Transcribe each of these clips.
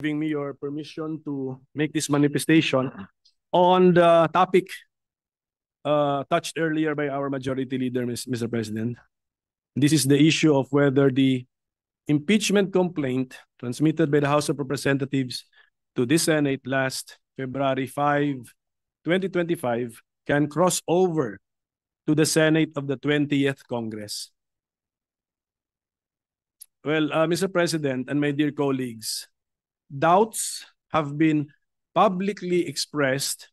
Giving me your permission to make this manifestation on the topic touched earlier by our majority leader, Mr. President. This is the issue of whether the impeachment complaint transmitted by the House of Representatives to the Senate last February 5, 2025 can cross over to the Senate of the 20th Congress. Well, Mr. President and my dear colleagues, doubts have been publicly expressed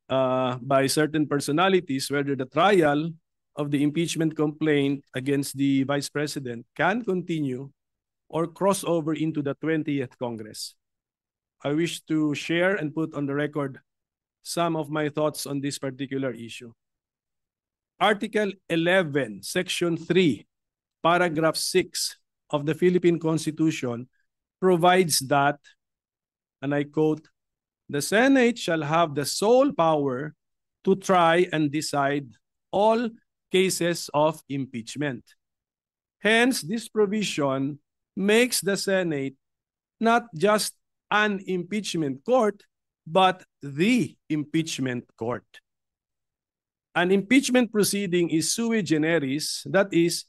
by certain personalities whether the trial of the impeachment complaint against the Vice President can continue or cross over into the 20th Congress. I wish to share and put on the record some of my thoughts on this particular issue. Article 11, Section 3, Paragraph 6 of the Philippine Constitution provides that, and I quote, "The Senate shall have the sole power to try and decide all cases of impeachment." Hence, this provision makes the Senate not just an impeachment court, but the impeachment court. An impeachment proceeding is sui generis, that is,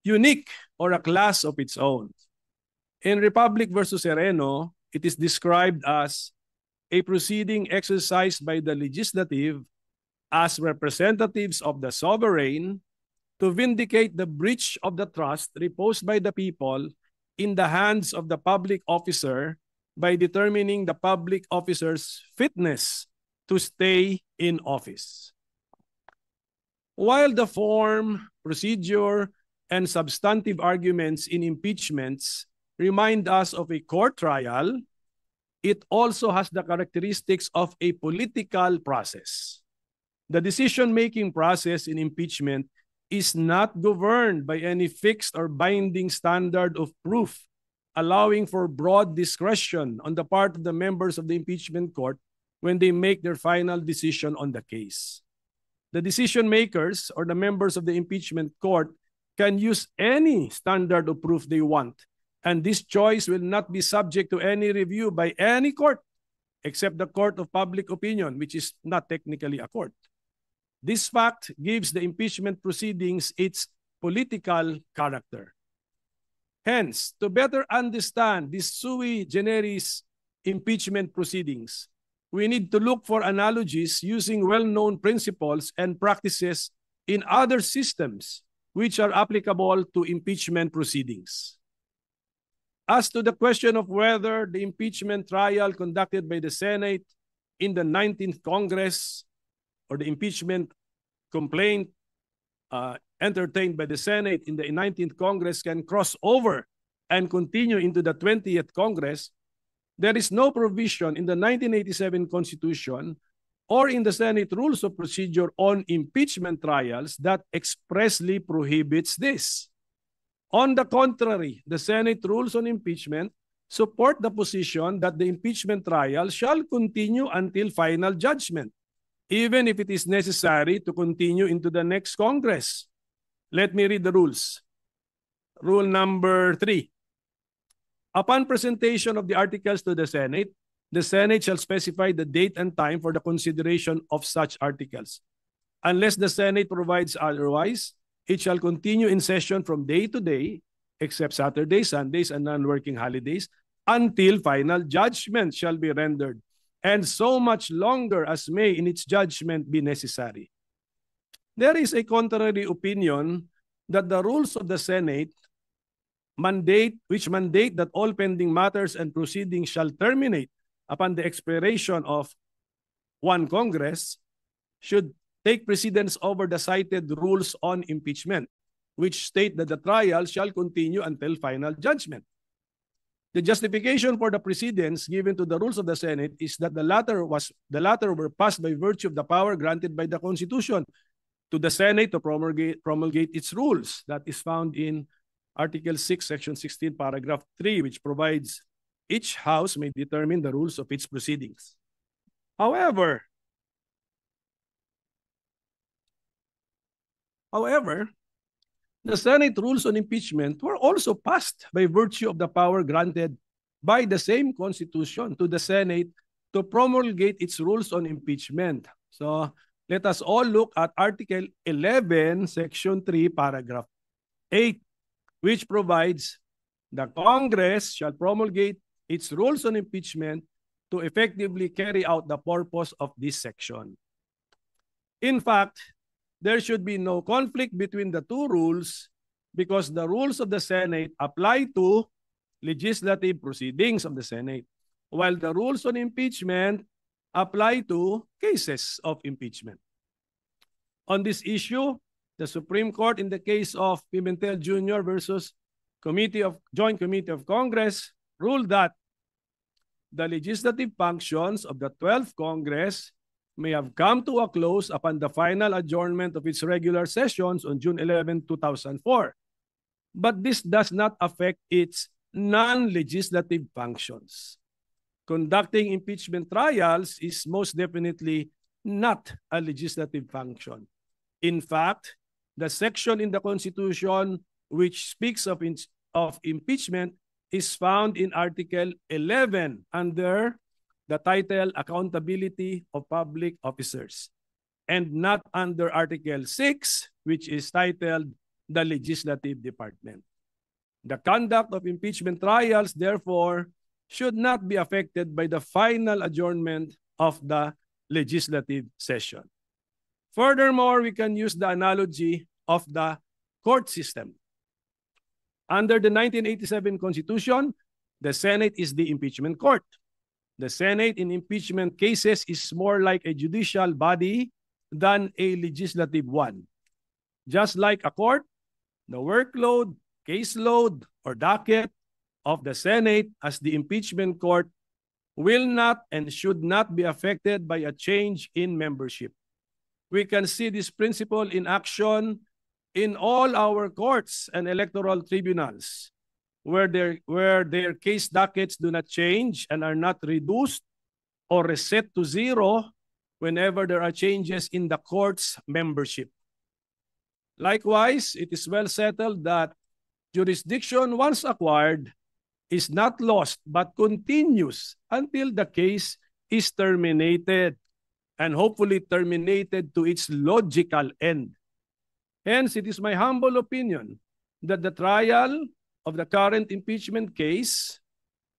unique or a class of its own. In Republic versus Sereno, it is described as a proceeding exercised by the legislative as representatives of the sovereign to vindicate the breach of the trust reposed by the people in the hands of the public officer by determining the public officer's fitness to stay in office. While the form, procedure, and substantive arguments in impeachments remind us of a court trial, it also has the characteristics of a political process. The decision-making process in impeachment is not governed by any fixed or binding standard of proof, allowing for broad discretion on the part of the members of the impeachment court when they make their final decision on the case. The decision makers or the members of the impeachment court can use any standard of proof they want, and this choice will not be subject to any review by any court except the court of public opinion, which is not technically a court. This fact gives the impeachment proceedings its political character. Hence, to better understand these sui generis impeachment proceedings, we need to look for analogies using well-known principles and practices in other systems which are applicable to impeachment proceedings. As to the question of whether the impeachment trial conducted by the Senate in the 19th Congress or the impeachment complaint entertained by the Senate in the 19th Congress can cross over and continue into the 20th Congress, there is no provision in the 1987 Constitution or in the Senate Rules of Procedure on impeachment trials that expressly prohibits this. On the contrary, the Senate Rules on Impeachment support the position that the impeachment trial shall continue until final judgment, even if it is necessary to continue into the next Congress. Let me read the rules. Rule number 3. Upon presentation of the articles to the Senate shall specify the date and time for the consideration of such articles. Unless the Senate provides otherwise, it shall continue in session from day to day, except Saturdays, Sundays, and non-working holidays, until final judgment shall be rendered, and so much longer as may in its judgment be necessary. There is a contrary opinion that the rules of the Senate mandate that all pending matters and proceedings shall terminate upon the expiration of one Congress should take precedence over the cited rules on impeachment, which state that the trial shall continue until final judgment. The justification for the precedence given to the rules of the Senate is that the latter were passed by virtue of the power granted by the Constitution to the Senate to promulgate its rules. That is found in Article 6, Section 16, Paragraph 3, which provides each house may determine the rules of its proceedings. However, the Senate rules on impeachment were also passed by virtue of the power granted by the same Constitution to the Senate to promulgate its rules on impeachment. So let us all look at Article 11, Section 3, Paragraph 8, which provides the Congress shall promulgate its rules on impeachment to effectively carry out the purpose of this section. In fact, there should be no conflict between the two rules because the rules of the Senate apply to legislative proceedings of the Senate, while the rules on impeachment apply to cases of impeachment. On this issue, the Supreme Court in the case of Pimentel Jr. versus Joint Committee of Congress ruled that the legislative functions of the 12th Congress may have come to a close upon the final adjournment of its regular sessions on June 11, 2004. But this does not affect its non-legislative functions. Conducting impeachment trials is most definitely not a legislative function. In fact, the section in the Constitution which speaks of impeachment is found in Article 11 under the title Accountability of Public Officers, and not under Article 6, which is titled the Legislative Department. The conduct of impeachment trials, therefore, should not be affected by the final adjournment of the legislative session. Furthermore, we can use the analogy of the court system. Under the 1987 Constitution, the Senate is the impeachment court. The Senate in impeachment cases is more like a judicial body than a legislative one. Just like a court, the workload, caseload, or docket of the Senate as the impeachment court will not and should not be affected by a change in membership. We can see this principle in action in all our courts and electoral tribunals, where their case dockets do not change and are not reduced or reset to zero whenever there are changes in the court's membership. Likewise, it is well settled that jurisdiction once acquired is not lost but continues until the case is terminated, and hopefully terminated to its logical end. Hence, it is my humble opinion that the trial of the current impeachment case,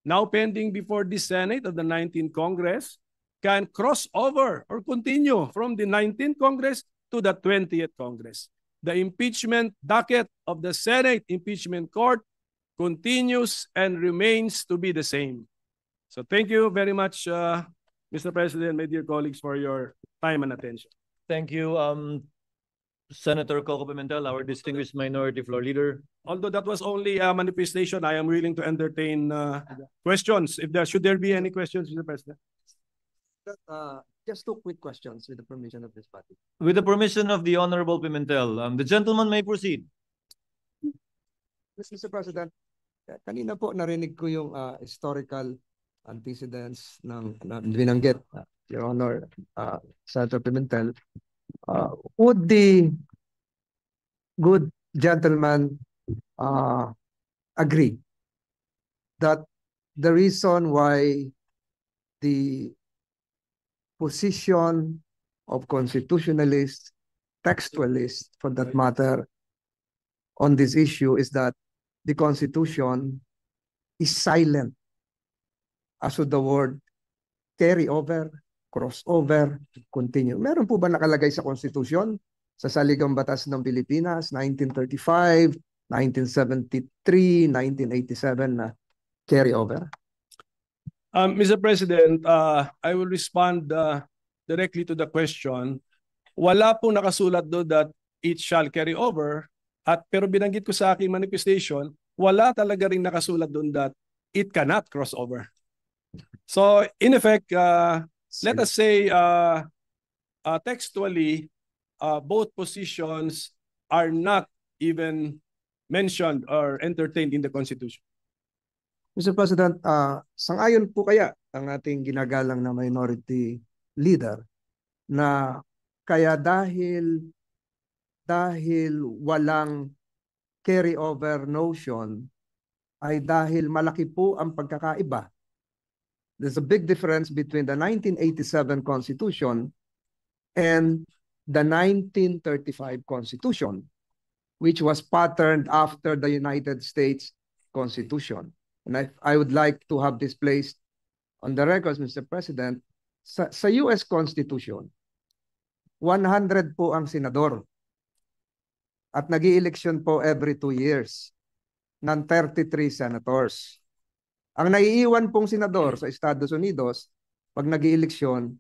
now pending before the Senate of the 19th Congress, can cross over or continue from the 19th Congress to the 20th Congress. The impeachment docket of the Senate Impeachment Court continues and remains to be the same. So thank you very much, Mr. President, my dear colleagues, for your time and attention. Thank you, Senator Coco Pimentel, our distinguished Minority Floor Leader. Although that was only a manifestation, I am willing to entertain questions. Should there be any questions, Mr. President? Just two quick questions with the permission of this body. With the permission of the Honorable Pimentel, the gentleman may proceed. Mr. President, kanina po narinig ko yung historical antecedents ng binanggit, Your Honor, Senator Pimentel. Would the good gentleman agree that the reason why the position of constitutionalists, textualists for that matter, on this issue is that the Constitution is silent as to the word carry over, crossover, continue. Meron po ba nakalagay sa Constitution, sa Saligang Batas ng Pilipinas, 1935, 1973, 1987 na carry over? Mr. President, I will respond directly to the question. Wala pong nakasulat doon that it shall carry over, pero binanggit ko sa aking manifestation, wala talaga rin nakasulat doon that it cannot cross over. So in effect, let us say textually, both positions are not even mentioned or entertained in the Constitution. Mr. President, sangayon po kaya ang ating ginagalang na minority leader na kaya dahil walang carry over notion ay dahil malaki po ang pagkakaiba. There's a big difference between the 1987 Constitution and the 1935 Constitution, which was patterned after the United States Constitution. And I would like to have this placed on the records, Mr. President. Sa US Constitution, 100 po ang senador at nag-i-election po every 2 years ng 33 senators. Ang naiiwan pong senador sa Estados Unidos pag nag-i-eleksyon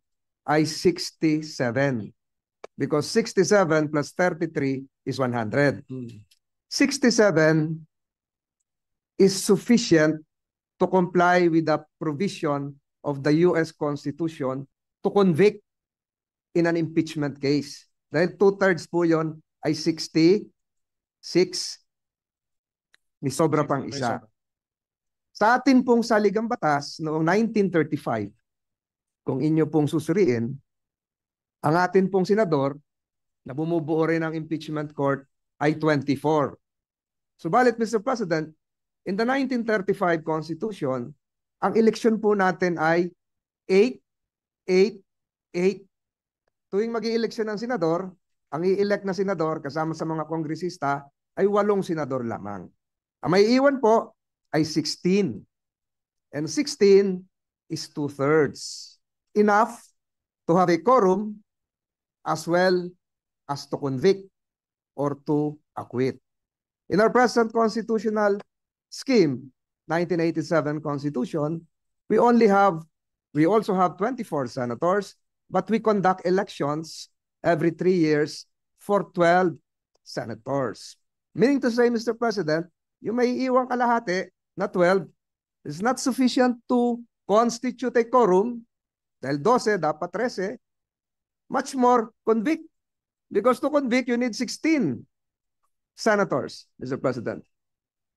ay 67. Because 67 plus 33 is 100. 67 is sufficient to comply with the provision of the US Constitution to convict in an impeachment case. Dahil 2/3 po yun ay 66. May sobra pang isa. Sa atin pong saligang batas noong 1935, kung inyo pong susuriin, ang atin pong senador na bumubuo rin ng impeachment court ay 24. Subalit, Mr. President, in the 1935 Constitution, ang eleksyon po natin ay 8, 8, 8. Tuwing mag-i-eleksyon ng senador, ang i-elect na senador kasama sa mga kongresista ay 8 senador lamang. Ang may iwan po ay 16. And 16 is 2/3. Enough to have a quorum as well as to convict or to acquit. In our present constitutional scheme, 1987 Constitution, we also have 24 senators, but we conduct elections every 3 years for 12 senators. Meaning to say, Mr. President, yung may iwang kalahati na 12 is not sufficient to constitute a quorum, dahil 12, dapat 13, much more convict. Because to convict, you need 16 senators, Mr. President.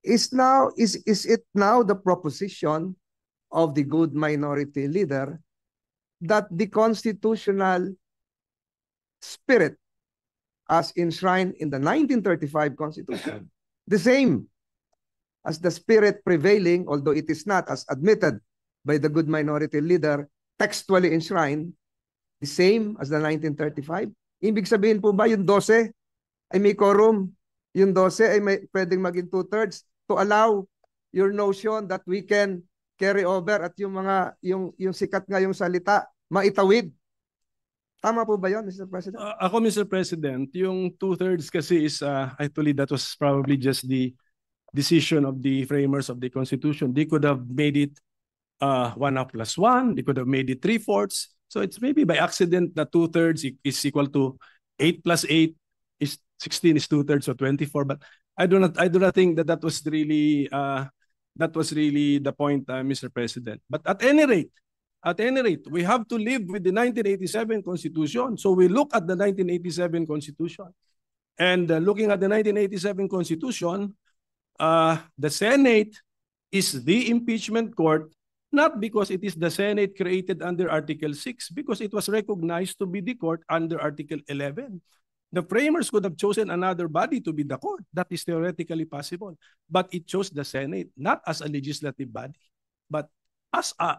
Is it now the proposition of the good minority leader that the constitutional spirit as enshrined in the 1935 Constitution, the same as the spirit prevailing, although it is not as admitted by the good minority leader, textually enshrined, the same as the 1935? Ibig sabihin po ba yung 12 ay may quorum? Yung 12 ay pwedeng maging 2/3 to allow your notion that we can carry over at yung mga yung sikat nga yung salita maitawid? Tama po ba yun, Mr. President? Ako, Mr. President, yung 2/3 kasi is actually that was probably just the decision of the framers of the Constitution. They could have made it 1+1. They could have made it 3/4. So it's maybe by accident that 2/3 is equal to 8 plus 8 is 16 is 2/3, so 24. But I do not think that was really the point, Mr. President. But at any rate, we have to live with the 1987 Constitution. So we look at the 1987 Constitution, and looking at the 1987 Constitution, the Senate is the impeachment court, not because it is the Senate created under Article 6, because it was recognized to be the court under Article 11. The framers could have chosen another body to be the court. That is theoretically possible. But it chose the Senate, not as a legislative body, but as a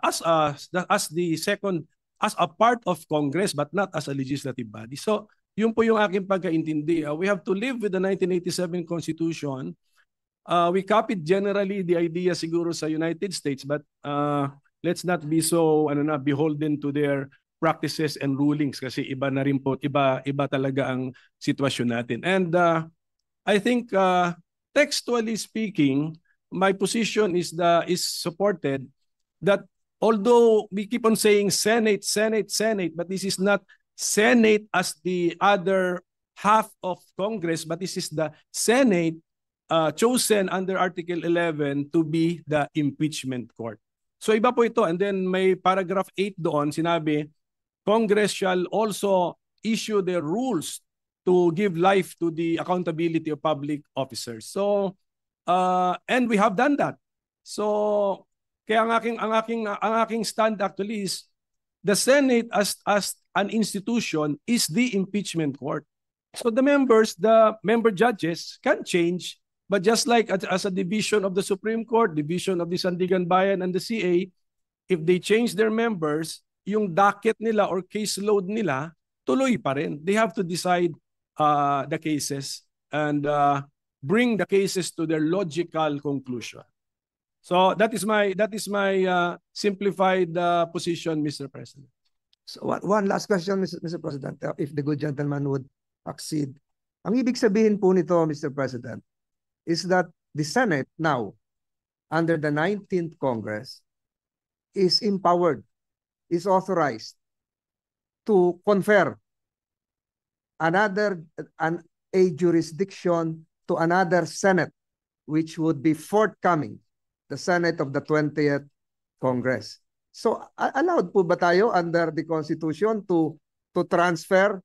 part of Congress, but not as a legislative body. So, yun po yung aking pagkaintindi. We have to live with the 1987 Constitution. We copied generally the idea siguro sa United States, but let's not be so beholden to their practices and rulings kasi iba na rin po, iba talaga ang sitwasyon natin. And I think textually speaking, my position is supported that although we keep on saying Senate, but this is not Senate as the other half of Congress, but this is the Senate chosen under Article 11 to be the impeachment court. So iba po ito. And then may paragraph 8 doon, sinabi, Congress shall also issue the rules to give life to the accountability of public officers. So, and we have done that. So, kaya ang aking stand actually is the Senate as an institution is the impeachment court. So the member judges can change, But just like as a division of the Supreme Court, division of the Sandigan Bayan and the CA, if they change their members, yung docket nila or caseload nila, tuloy pa rin. They have to decide the cases and bring the cases to their logical conclusion. So that is my simplified position, Mr. President. So one last question, Mr. President, if the good gentleman would accede. Ang ibig sabihin po nito, Mr. President, is that the Senate now, under the 19th Congress, is empowered, is authorized to confer a jurisdiction to another Senate, which would be forthcoming, the Senate of the 20th Congress. So allowed po ba tayo under the Constitution to transfer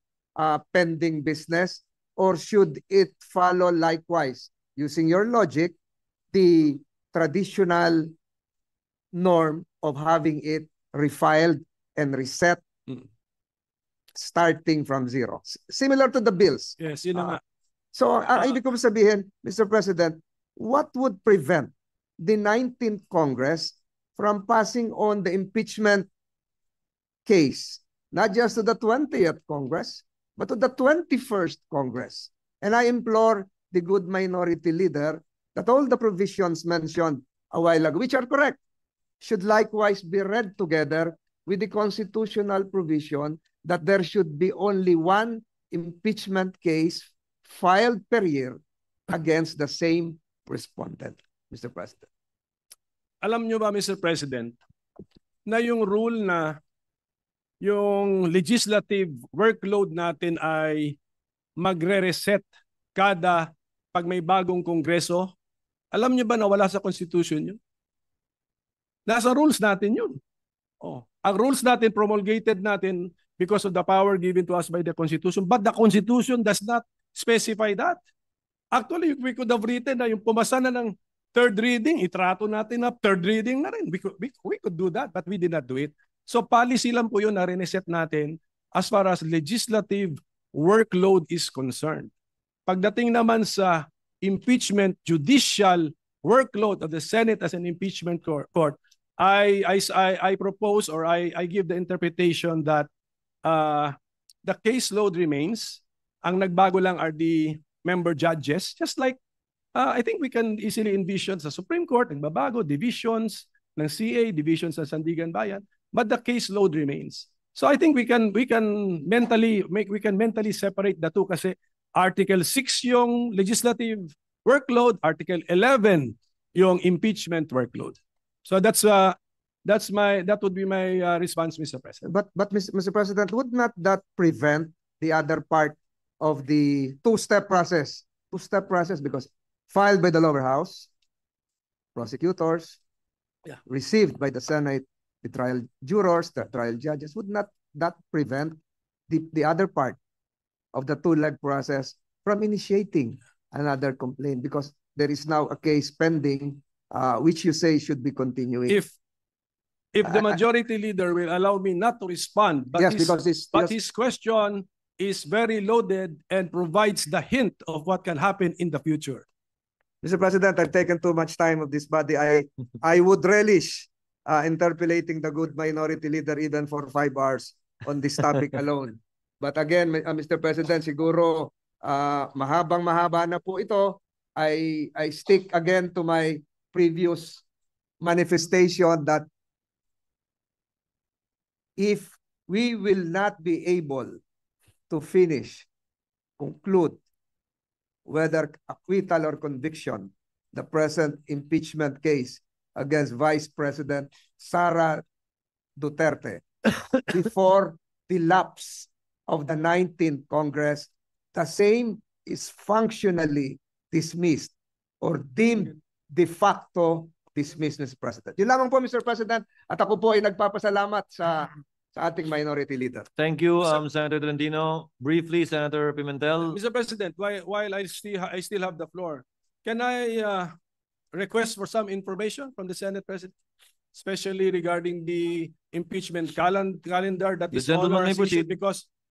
pending business, or should it follow likewise, using your logic, the traditional norm of having it refiled and reset starting from zero? Similar to the bills. Yes, yun na nga. So, ibig ko sabihin, Mr. President, what would prevent the 19th Congress from passing on the impeachment case, not just to the 20th Congress, but to the 21st Congress? And I implore the good minority leader that all the provisions mentioned a while ago, which are correct, should likewise be read together with the constitutional provision that there should be only one impeachment case filed per year against the same respondent, Mr. President. Alam nyo ba, Mr. President, na yung rule na yung legislative workload natin ay magre-reset kada pag may bagong kongreso? Alam nyo ba na wala sa Constitution yun? Nasa rules natin yun. Ang rules natin, promulgated natin because of the power given to us by the Constitution, but the Constitution does not specify that. Actually, we could have written na yung pumasa na ng third reading, itrato natin na third reading na rin. We could do that, but we did not do it. So policy lang po yun na reset natin as far as legislative workload is concerned. Pagdating naman sa impeachment judicial workload of the Senate as an impeachment court, I propose, or I give the interpretation that the caseload remains. Ang nagbago lang are the member judges, just like I think we can easily envision sa Supreme Court, nagbabago, divisions ng CA, divisions ng Sandigan Bayan, but the caseload remains. So I think we can mentally separate the two, kasi Article 6 yung legislative workload, Article 11 yung impeachment workload. So that would be my response, Mr. President. But Mr. President, would not that prevent the other part of the two-step process? Two-step process, because filed by the lower house, prosecutors, received by the Senate, the trial jurors, the trial judges. Would not that prevent the other part of the two-leg process from initiating another complaint, because there is now a case pending, which you say should be continuing? If the majority leader will allow me not to respond, but yes, his question is very loaded and provides the hint of what can happen in the future. Mr. President, I've taken too much time of this body. I would relish interpolating the good minority leader even for 5 hours on this topic alone. But again, Mr. President, siguro mahaba na po ito. I stick again to my previous manifestation that if we will not be able to conclude whether acquittal or conviction, the present impeachment case against Vice President Sara Duterte before the lapse of the 19th Congress, the same is functionally dismissed or deemed de facto dismissed, Mr. President. Yun lamang po, Mr. President, at ako po ay nagpapasalamat sa ating minority leader. Thank you, Senator Tolentino. Briefly, Senator Pimentel. Mr. President, while I still have the floor, can I request for some information from the Senate President, especially regarding the impeachment calendar that is on our issue, because